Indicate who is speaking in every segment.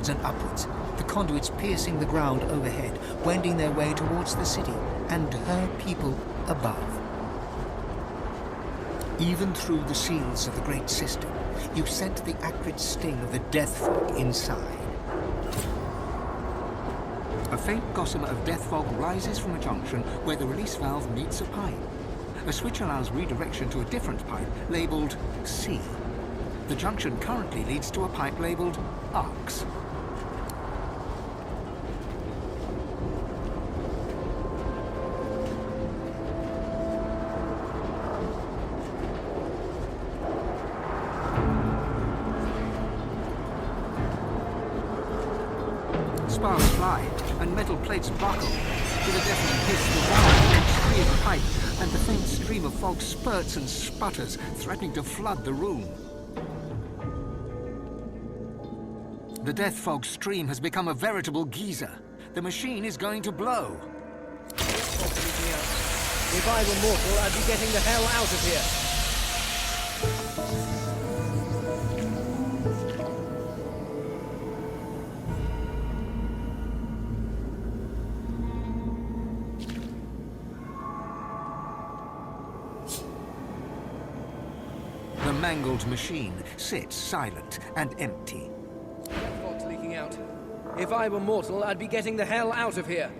Speaker 1: downwards and upwards, the conduits piercing the ground overhead, wending their way towards the city and her people above. Even through the seals of the great system, you scent the acrid sting of the death fog inside. A faint gossamer of death fog rises from a junction where the release valve meets a pipe. A switch allows redirection to a different pipe labeled C. The junction currently leads to a pipe labeled ARX. Sparks fly, and metal plates buckle. With a deafening hiss, the wire free of the pipe, and the faint stream of fog spurts and sputters, threatening to flood the room. The death fog stream has become a veritable geyser. The machine is going to blow.
Speaker 2: If I were mortal, I'd be getting the hell out of here.
Speaker 1: The mangled machine sits silent and empty.
Speaker 2: That fog's leaking out. If I were mortal, I'd be getting the hell out of here.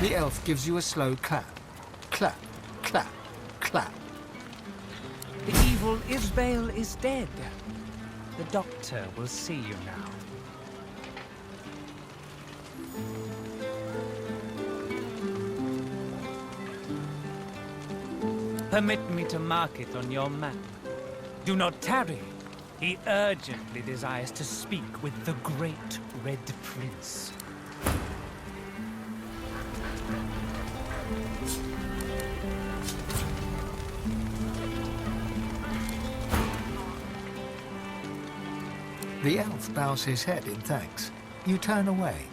Speaker 1: The elf gives you a slow clap. Clap, clap, clap.
Speaker 3: The evil Isbale is dead. The doctor will see you now. Permit me to mark it on your map. Do not tarry. He urgently desires to speak with the Great Red Prince.
Speaker 1: The elf bows his head in thanks. You turn away.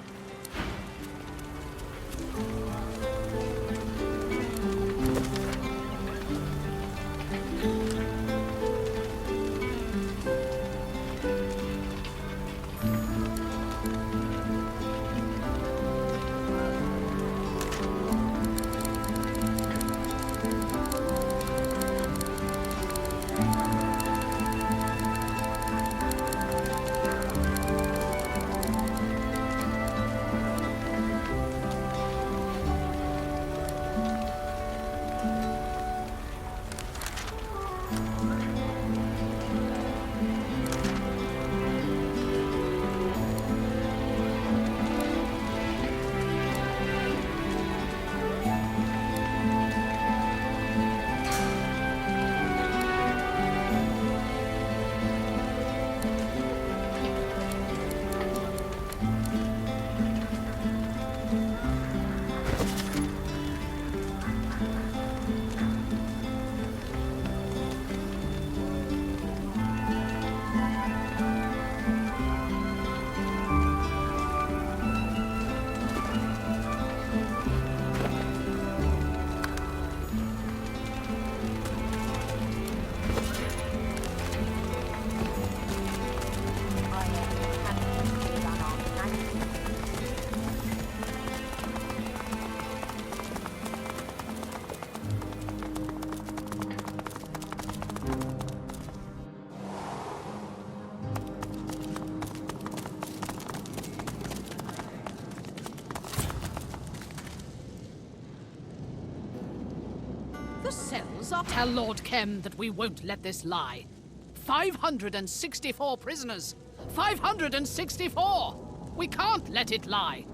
Speaker 4: Cells are... Tell Lord Kem that we won't let this lie. 564 prisoners. 564! We can't let it lie.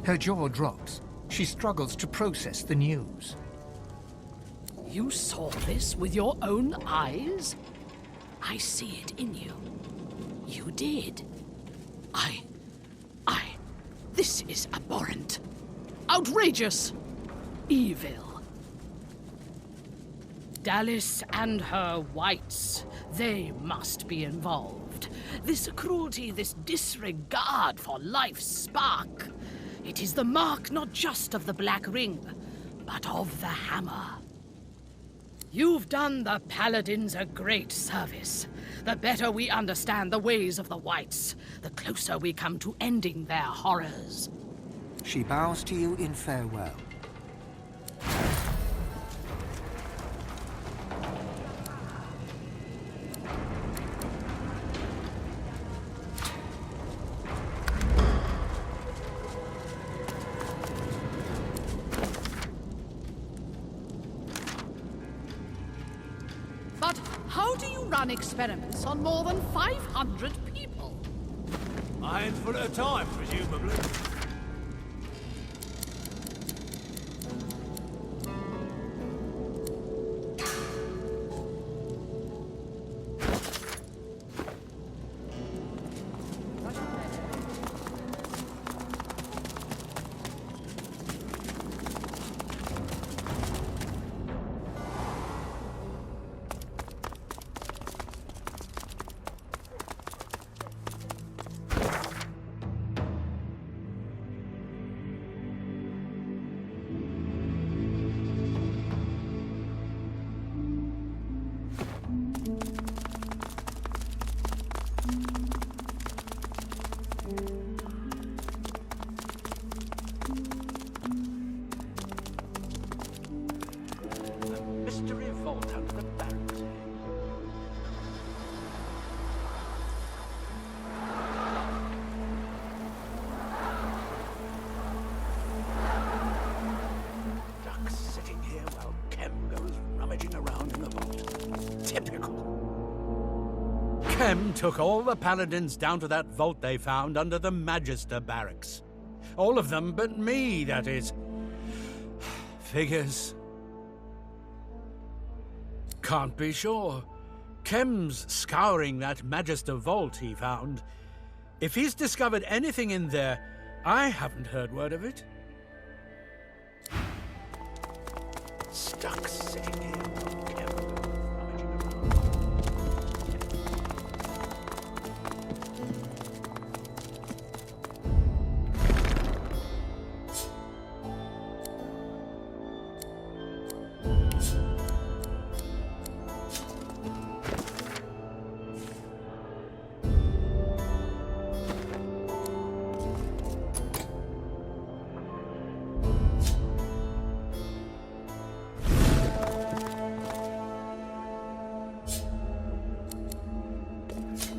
Speaker 1: Her jaw drops. She struggles to process the news.
Speaker 4: You saw this with your own eyes? I see it in you. You did. This is abhorrent. Outrageous. Evil. Dallas and her whites, they must be involved. This cruelty, this disregard for life's spark. It is the mark not just of the Black Ring, but of the Hammer. You've done the Paladins a great service. The better we understand the ways of the whites, the closer we come to ending their horrors.
Speaker 1: She bows to you in farewell.
Speaker 4: But how do you run experiments on more than 500 people?
Speaker 5: A handful at a time, presumably. the vault. Typical. Kem took all the paladins down to that vault they found under the Magister barracks. All of them but me, that is. Figures. Can't be sure. Kem's scouring that Magister vault he found. If he's discovered anything in there, I haven't heard word of it. Stuck sitting here.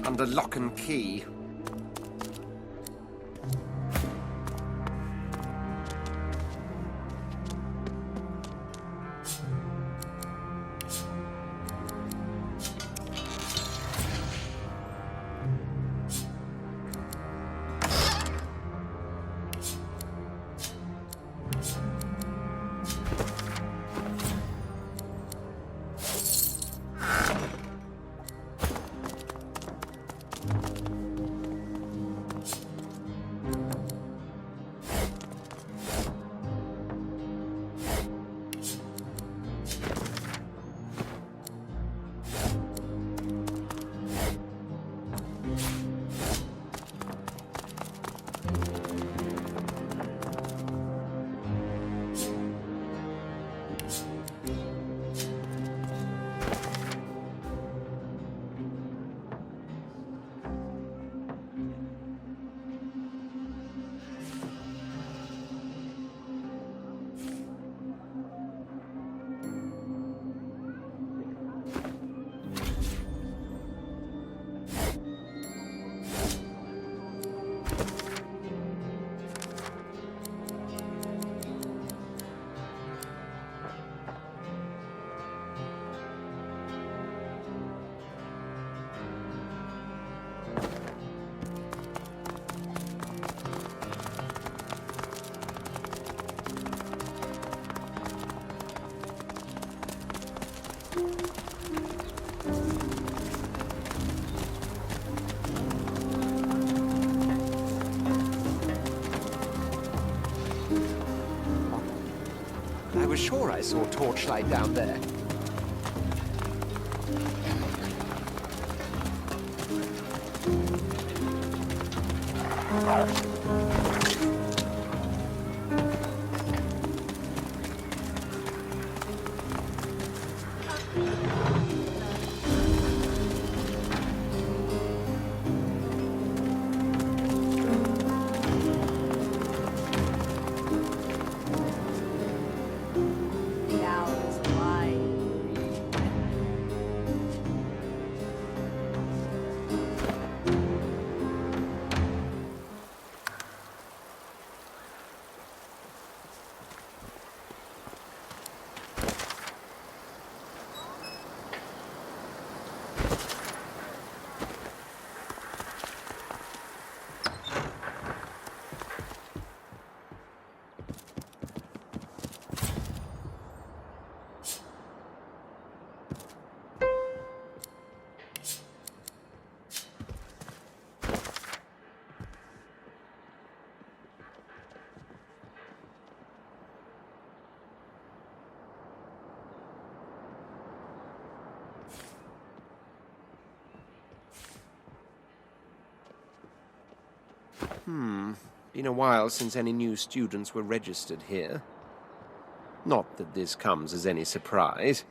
Speaker 6: Under lock and key. I was sure I saw torchlight down there. Been a while since any new students were registered here. Not that this comes as any surprise.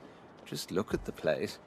Speaker 6: Just look at the place.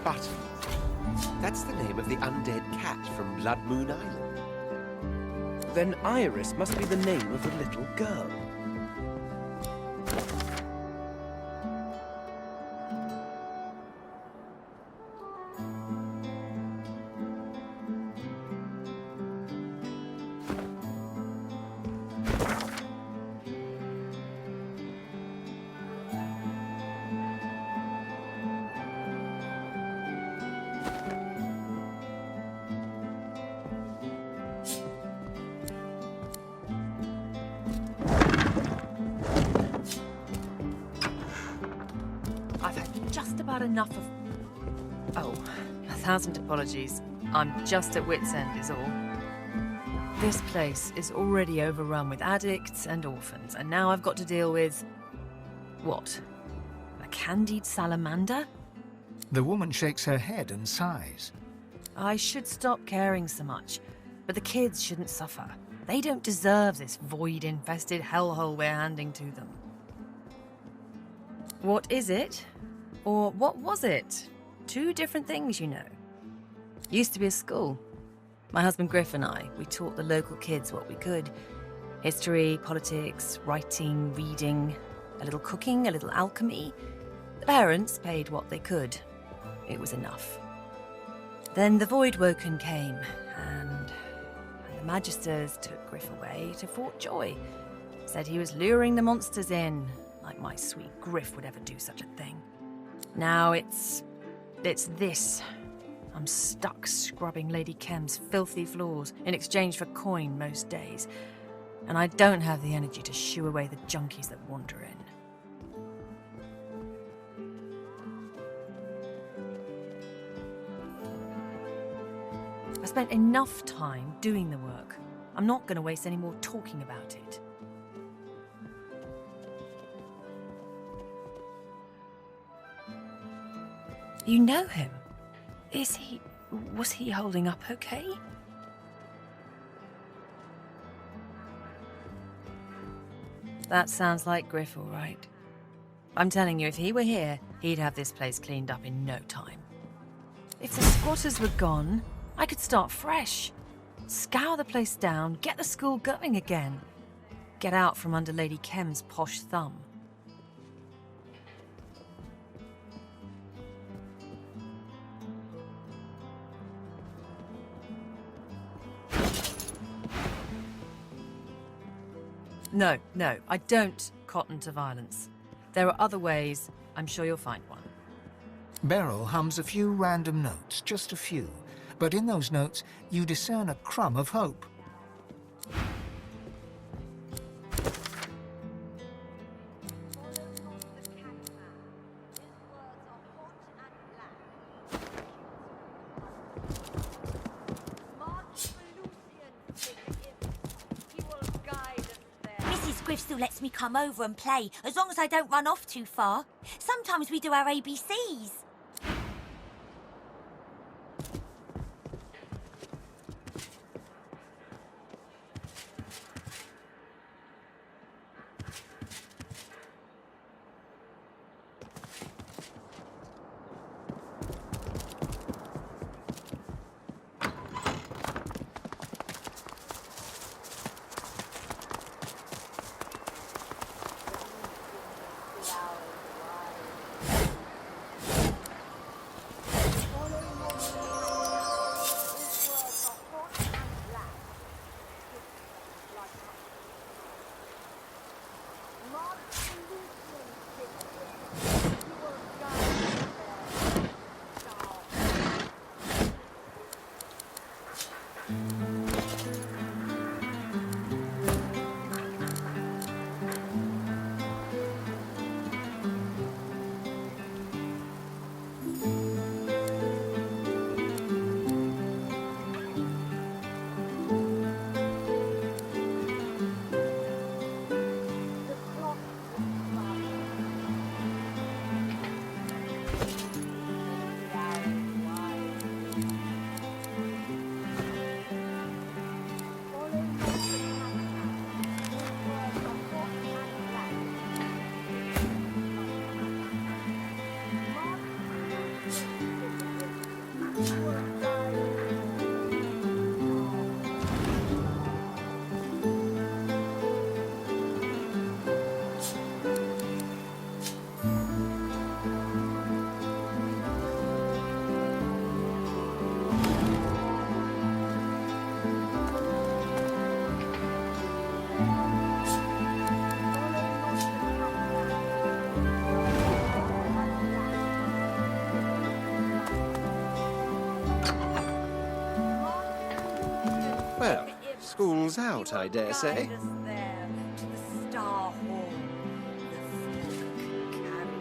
Speaker 6: Button. That's the name of the undead cat from Blood Moon Island.
Speaker 2: Then Iris must be the name of the little girl.
Speaker 7: I've had just about enough of... Oh, 1,000 apologies. I'm just at wit's end is all. This place is already overrun with addicts and orphans, and now I've got to deal with... what? A candied salamander?
Speaker 1: The woman shakes her head and sighs.
Speaker 7: I should stop caring so much, but the kids shouldn't suffer. They don't deserve this void-infested hellhole we're handing to them. What is it? Or what was it? Two different things, you know. Used to be a school. My husband Griff and I, we taught the local kids what we could. History, politics, writing, reading, a little cooking, a little alchemy. The parents paid what they could. It was enough. Then the Voidwoken came, and the Magisters took Griff away to Fort Joy. Said he was luring the monsters in, like my sweet Griff would ever do such a thing. Now it's this. I'm stuck scrubbing Lady Kem's filthy floors in exchange for coin most days, and I don't have the energy to shoo away the junkies that wander in. I spent enough time doing the work. I'm not going to waste any more talking about it. You know him? Was he holding up okay? That sounds like Griff, all right. I'm telling you, if he were here, he'd have this place cleaned up in no time. If the squatters were gone, I could start fresh. Scour the place down, get the school going again. Get out from under Lady Kem's posh thumb. No, I don't cotton to violence. There are other ways. I'm sure you'll find one.
Speaker 1: Beryl hums a few random notes, just a few. But in those notes, you discern a crumb of hope.
Speaker 8: Griff still lets me come over and play, as long as I don't run off too far. Sometimes we do our ABCs.
Speaker 6: School's out, I dare say.
Speaker 8: Guide us there to the Star Hall. The fog can carry.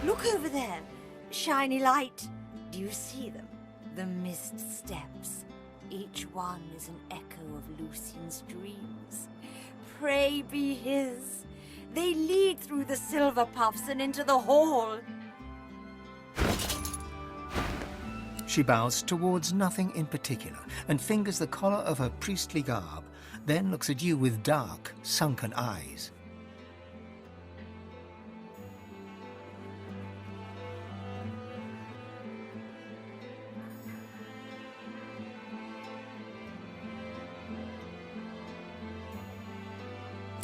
Speaker 8: Look over there. Shiny light. Do you see them? The mist steps. Each one is an echo of Lucian's dreams. Pray be his. They lead through the silver puffs and into the hall.
Speaker 1: She bows towards nothing in particular and fingers the collar of her priestly garb, then looks at you with dark, sunken eyes.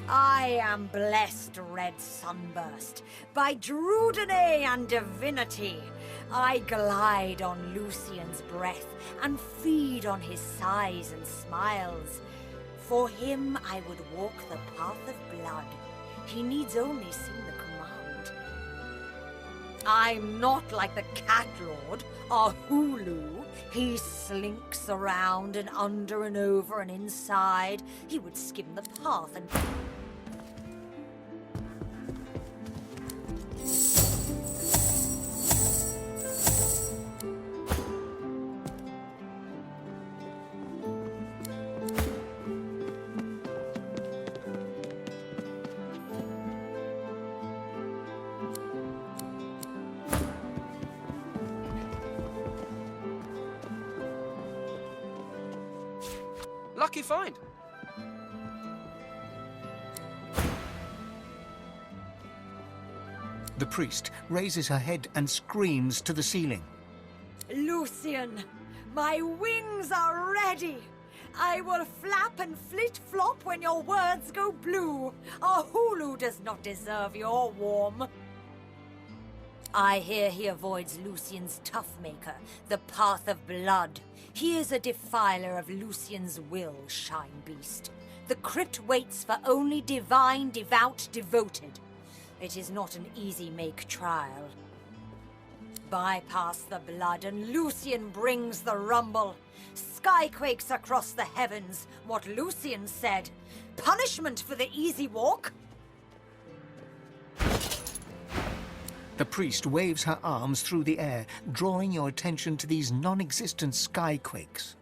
Speaker 8: I am blessed, Red Sunburst, by Drudene and Divinity. I glide on Lucian's breath and feed on his sighs and smiles. For him I would walk the path of blood. He needs only sing the command. I'm not like the Cat Lord, or Hulu. He slinks around and under and over and inside. He would skim the path and...
Speaker 2: Lucky find.
Speaker 1: The priest raises her head and screams to the ceiling.
Speaker 8: Lucian, my wings are ready. I will flap and flit-flop when your words go blue. A Hulu does not deserve your warm. I hear he avoids Lucian's Toughmaker, the path of blood. He is a defiler of Lucian's will, Shine Beast. The crypt waits for only divine, devout, devoted. It is not an easy make trial. Bypass the blood and Lucian brings the rumble. Skyquakes across the heavens, what Lucian said. Punishment for the easy walk.
Speaker 1: The priest waves her arms through the air, drawing your attention to these non-existent skyquakes.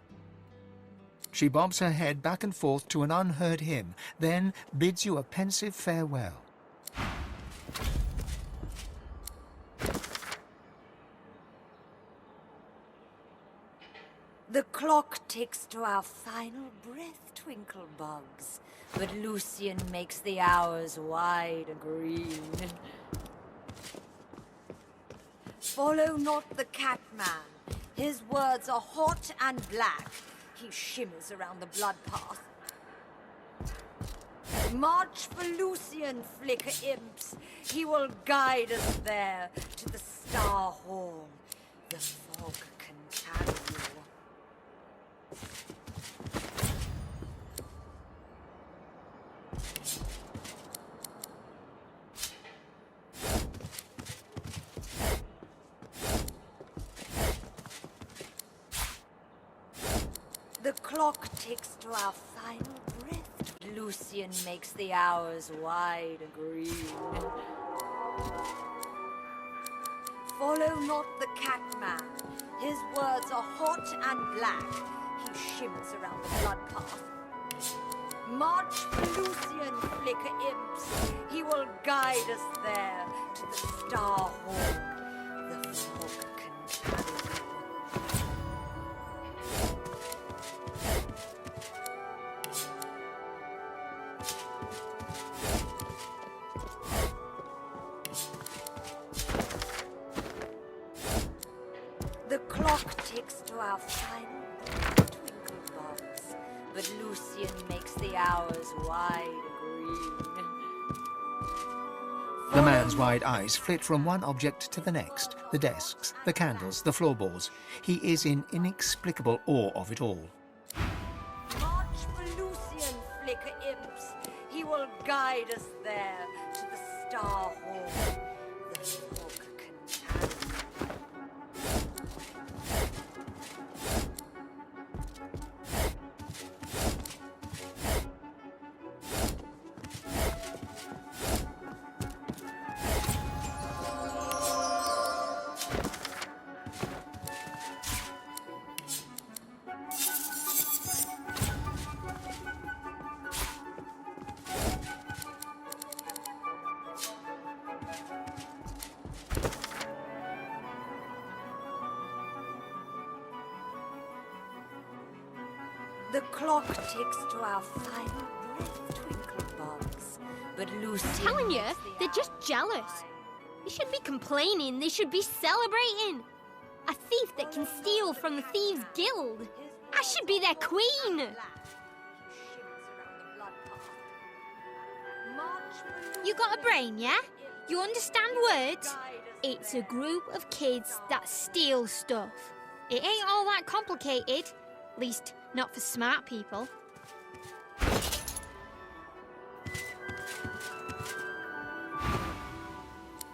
Speaker 1: She bobs her head back and forth to an unheard hymn, then bids you a pensive farewell.
Speaker 8: The clock ticks to our final breath, Twinkle Bugs. But Lucian makes the hours wide and green. Follow not the Catman. His words are hot and black. He shimmers around the blood path. March for Lucian, flicker imps. He will guide us there to the Star Hall. The fog can carry you. The clock ticks to our final breath. Lucian makes the hours wide and green. Follow not the Catman. His words are hot and black. He shimmers around the blood path. March for Lucian, flicker imps. He will guide us there to the Star Hall. The fog can carry you. The clock ticks to our final Twinkle Bugs, but Lucian makes the hours wide and green.
Speaker 1: The man's wide eyes flit from one object to the next, the desks, the candles, the floorboards. He is in inexplicable awe of it all.
Speaker 8: March for Lucian, flicker imps. guide us there to the Star Hall. The fog can carry. The clock ticks to our final breath, Twinkle Bugs. But Lucy.
Speaker 9: Telling you, they're just jealous. They shouldn't be complaining, they should be celebrating. A thief that can steal from the Thieves' Guild. I should be their queen. You got a brain, yeah? You understand words? It's a group of kids that steal stuff. It ain't all that complicated. At least, not for smart people.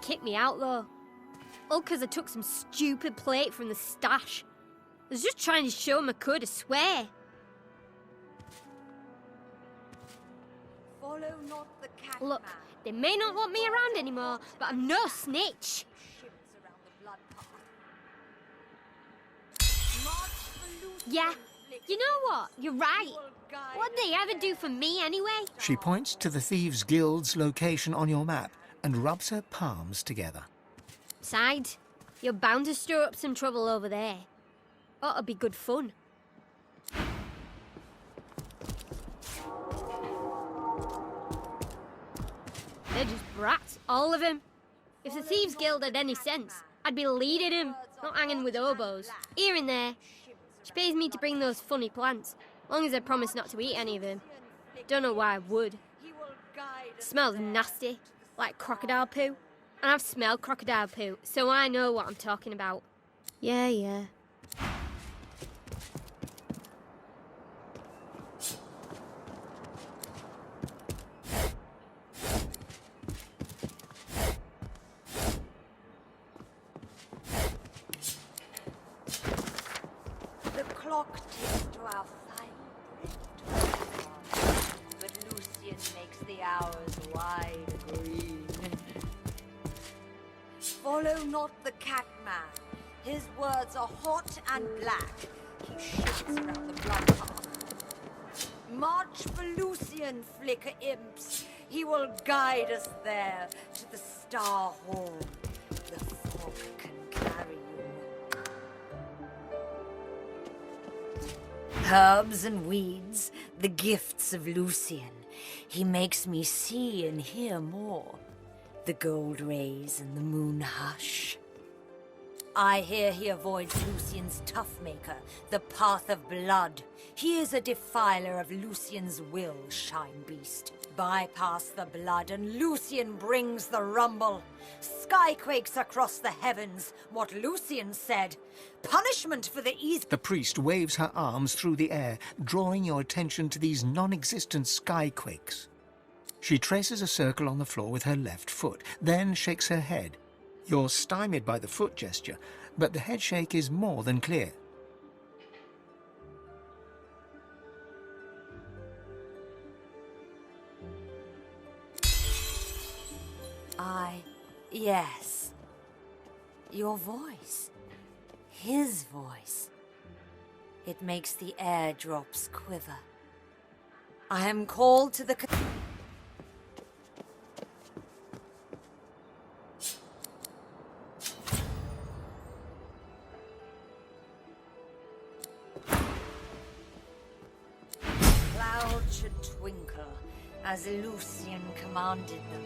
Speaker 9: Kicked me out, though. All because I took some stupid plate from the stash. I was just trying to show him I could, I swear.
Speaker 8: Follow not the cat
Speaker 9: Look,
Speaker 8: man.
Speaker 9: they may not want me around anymore, but I'm no snitch.
Speaker 8: Shivers around the blood path. March for Lucy.
Speaker 9: Yeah, you know what? You're right. What'd they ever do for me anyway?
Speaker 1: She points to the Thieves' Guild's location on your map and rubs her palms together.
Speaker 9: Besides, you're bound to stir up some trouble over there. Ought to be good fun. They're just brats, all of them. If the Thieves' Guild had any sense, I'd be leading them, not hanging with oboes. Here and there. She pays me to bring those funny plants, long as I promise not to eat any of them. Don't know why I would. Smells nasty, like crocodile poo. And I've smelled crocodile poo, so I know what I'm talking about. Yeah.
Speaker 8: The clock ticks to our final breath, but Lucian makes the hours wide green. Follow not the cat man. His words are hot and black. He shifts around the blood path. March for Lucian, flicker imps. He will guide us there to the Star Hall. The fog can carry you. Herbs and weeds, the gifts of Lucian. He makes me see and hear more. The gold rays and the moon hush. I hear he avoids Lucian's tough maker, the path of blood. He is a defiler of Lucian's will, shine beast. Bypass the blood and Lucian brings the rumble. Skyquakes across the heavens, what Lucian said. Punishment for the easy.
Speaker 1: The priest waves her arms through the air, drawing your attention to these non-existent skyquakes. She traces a circle on the floor with her left foot, then shakes her head. You're stymied by the foot gesture, but the head shake is more than clear.
Speaker 8: Yes. Your voice. His voice. It makes the airdrops quiver. I am called to the... Clouds should twinkle as Lucian commanded them.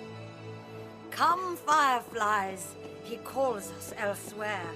Speaker 8: Come, fireflies, he calls us elsewhere.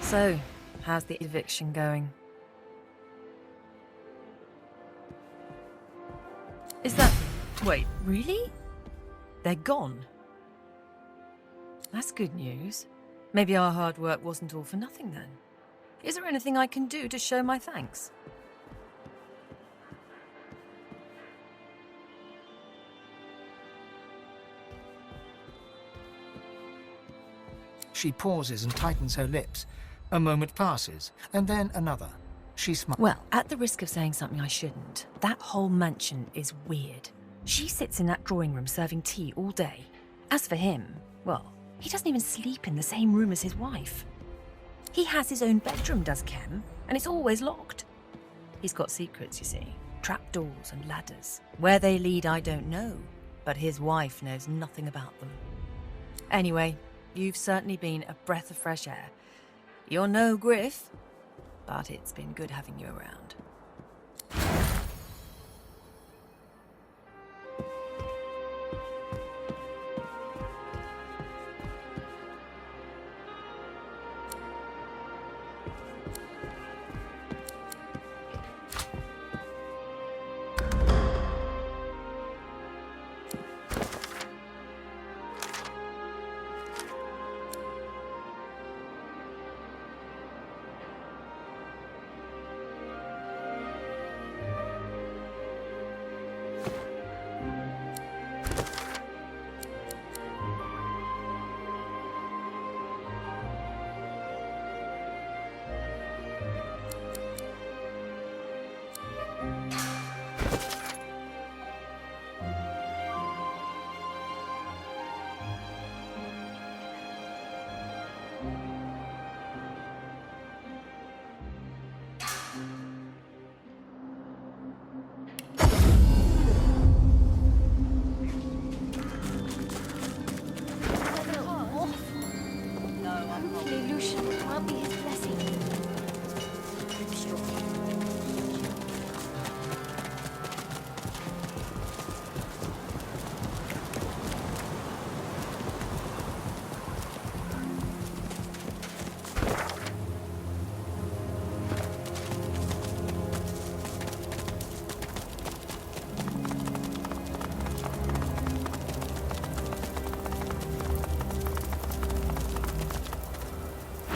Speaker 7: So, how's the eviction going? Is that... Wait, really? They're gone? That's good news. Maybe our hard work wasn't all for nothing then. Is there anything I can do to show my thanks?
Speaker 1: She pauses and tightens her lips. A moment passes, and then another. She smiles.
Speaker 7: Well, at the risk of saying something I shouldn't, that whole mansion is weird. She sits in that drawing room serving tea all day. As for him, well, he doesn't even sleep in the same room as his wife. He has his own bedroom, does Kem, and it's always locked. He's got secrets, you see. Trapdoors and ladders. Where they lead, I don't know, but his wife knows nothing about them. Anyway, you've certainly been a breath of fresh air. You're no Griff, but it's been good having you around.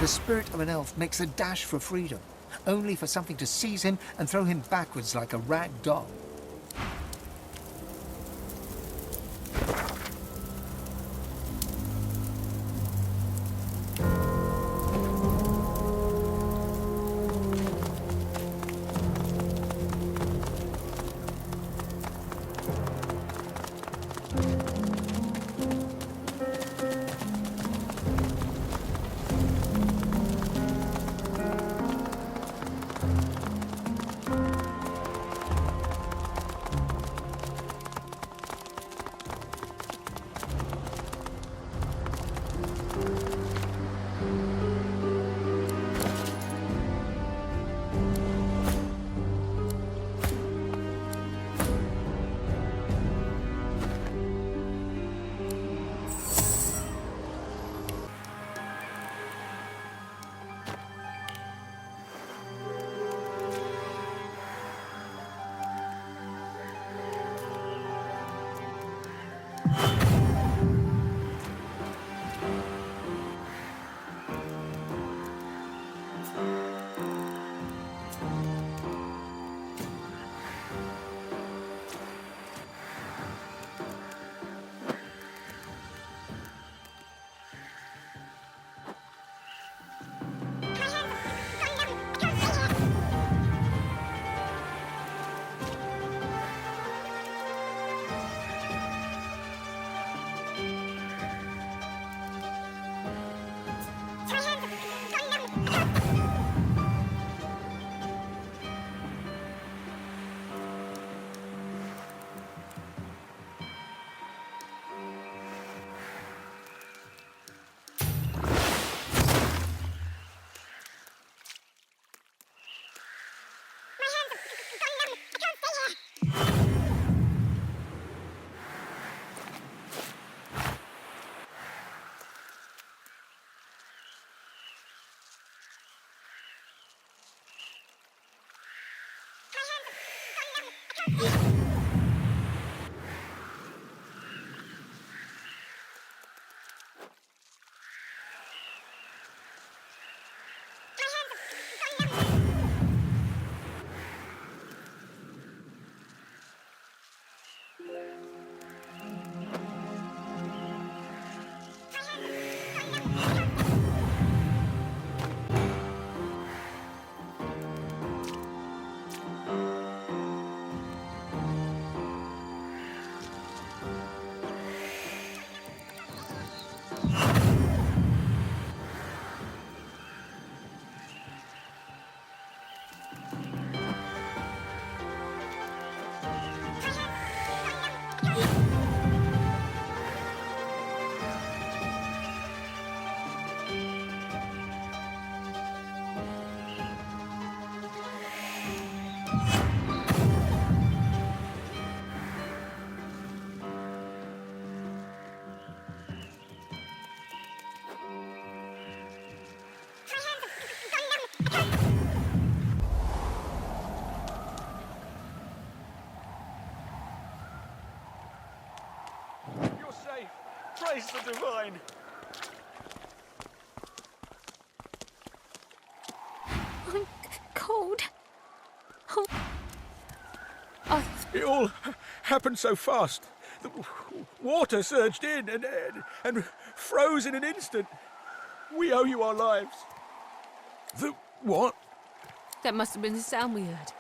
Speaker 1: The spirit of an elf makes a dash for freedom, only for something to seize him and throw him backwards like a rag doll.
Speaker 10: Praise the divine.
Speaker 11: I'm cold. Oh.
Speaker 10: It all happened so fast. The water surged in and froze in an instant. We owe you our lives. The what?
Speaker 11: That must have been the sound we heard.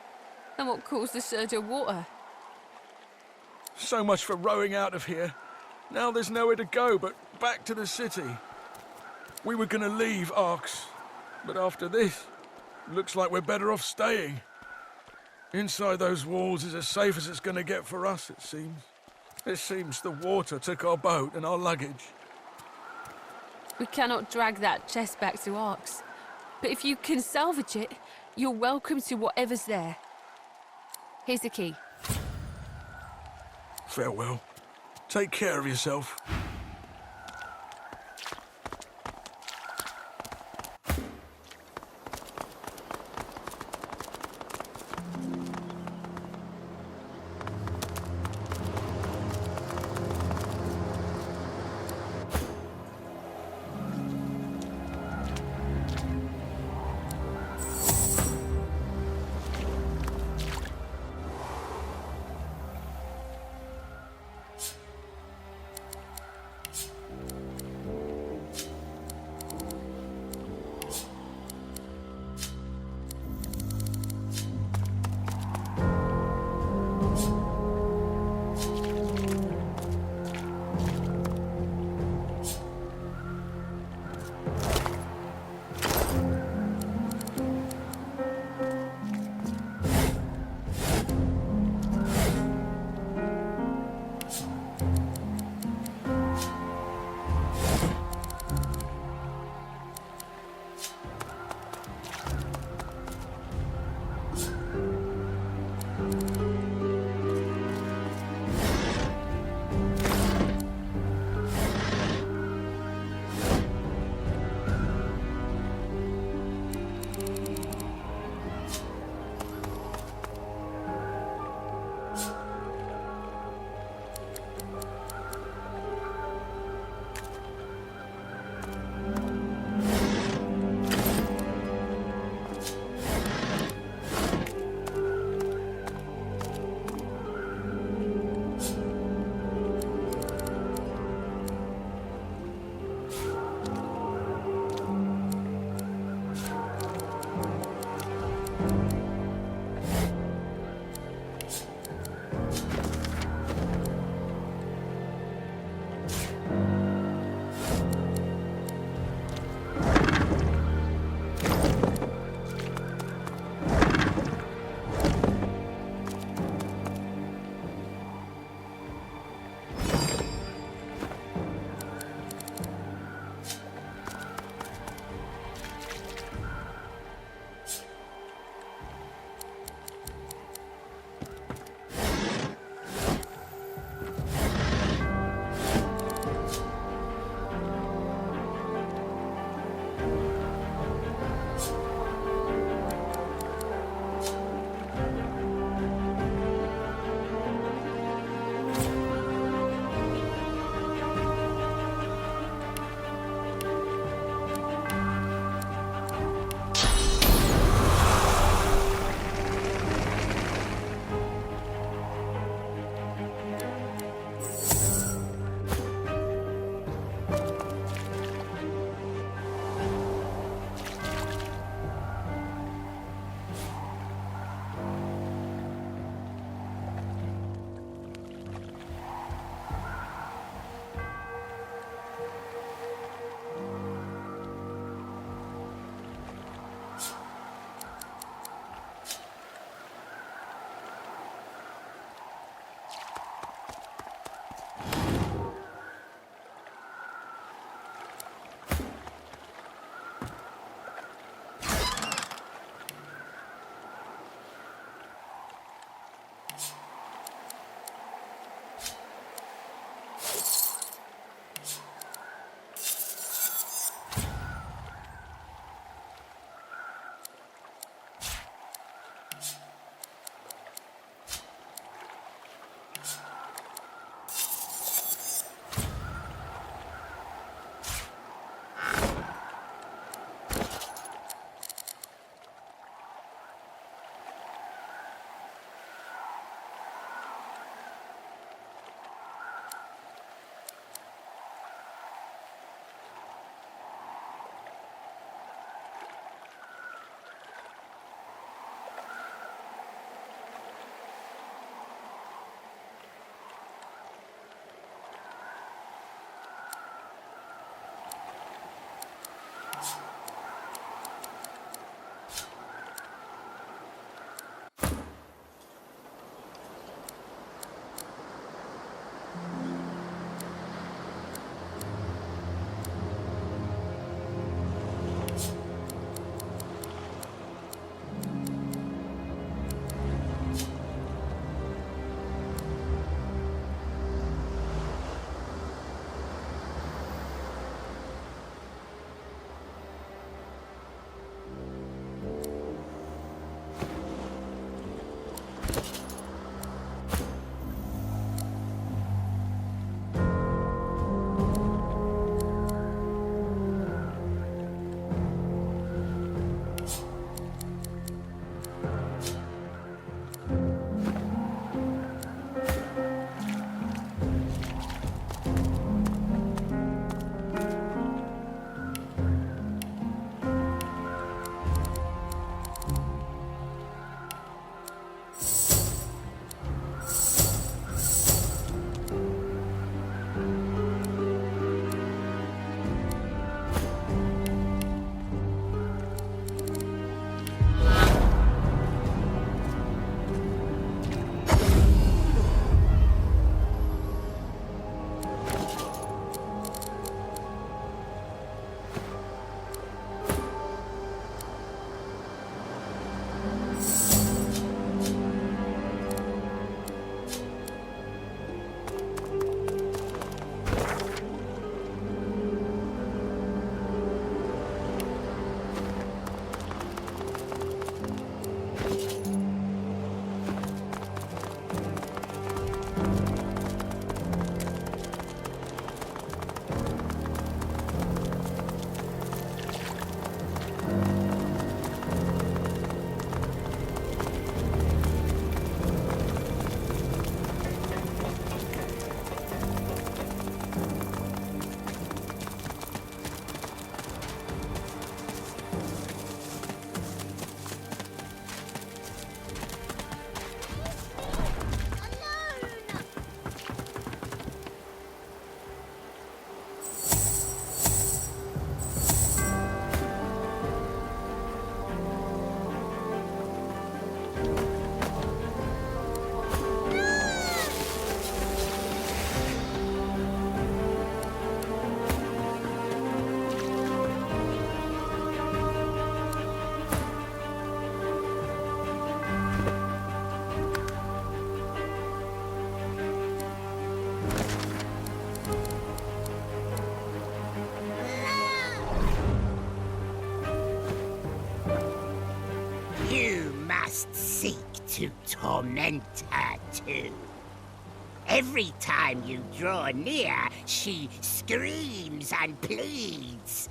Speaker 11: And what caused the surge of water?
Speaker 10: So much for rowing out of here. Now there's nowhere to go but back to the city. We were gonna leave Arx, but after this, looks like we're better off staying. Inside those walls is as safe as it's gonna get for us, it seems. It seems the water took our boat and our luggage.
Speaker 11: We cannot drag that chest back to Arx. But if you can salvage it, you're welcome to whatever's there. Here's the key.
Speaker 10: Farewell. Take care of yourself.
Speaker 12: seek to torment her too. Every time you draw near, she screams and pleads.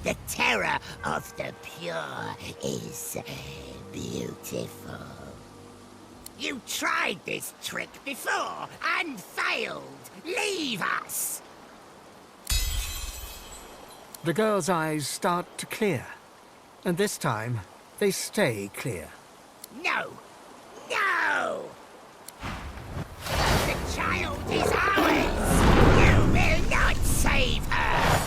Speaker 12: The terror of the pure is beautiful. You tried this trick before and failed. Leave us!
Speaker 1: The girl's eyes start to clear, and this time they stay clear.
Speaker 12: No! No! The child is ours! You will not save her!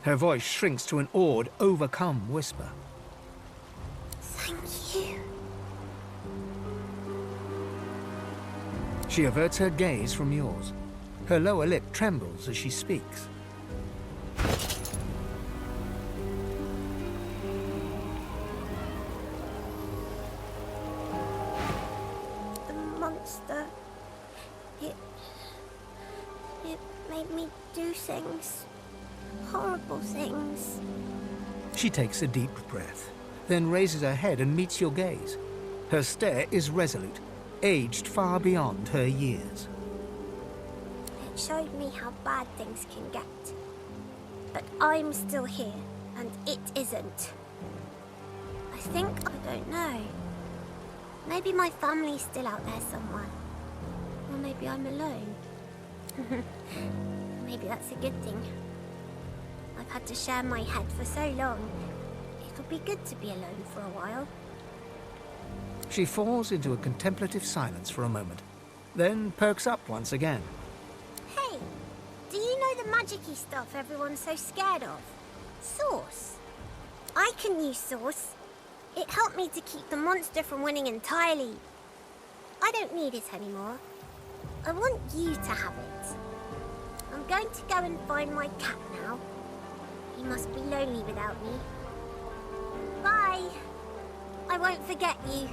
Speaker 1: Her voice shrinks to an awed, overcome whisper.
Speaker 9: Thank you.
Speaker 1: She averts her gaze from yours. Her lower lip trembles as she speaks.
Speaker 9: The monster... It made me do things. Horrible things.
Speaker 1: She takes a deep breath, then raises her head and meets your gaze. Her stare is resolute, aged far beyond her years.
Speaker 9: It showed me how bad things can get. But I'm still here, and it isn't. I think I don't know.
Speaker 13: Maybe my family's still out there somewhere. Or maybe I'm alone. Maybe that's a good thing. I've had to share my head for so long. It'll be good to be alone for a while.
Speaker 1: She falls into a contemplative silence for a moment, then perks up once again.
Speaker 13: Hey, do you know the magic-y stuff everyone's so scared of? Source. I can use Source. It helped me to keep the monster from winning entirely. I don't need it anymore. I want you to have it. I'm going to go and find my cat now. He must be lonely without me. Bye. I won't forget you.